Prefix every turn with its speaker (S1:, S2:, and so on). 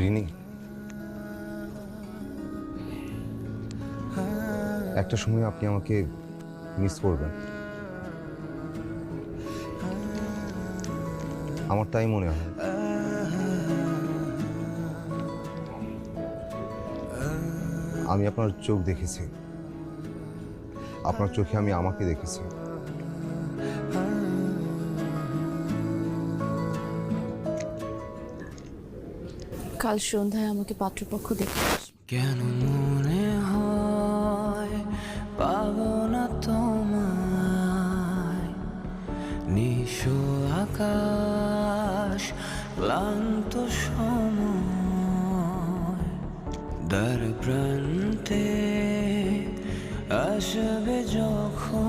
S1: রিনি, একটা সময় আপনি আমাকে মিস করবেন, আমার তাই মনে হয়। আমি আপনার চোখ দেখেছি, আপনার চোখে আমি আমাকে দেখেছি।
S2: কাল সন্ধ্যায় আমাকে পাত্রপক্ষ দেখে আসবে।
S3: কেন মনে হয় পাবো না তোমায়, নিশো আকাশ ক্লান্ত সময়, দ্বার প্রান্তে আসবে যখন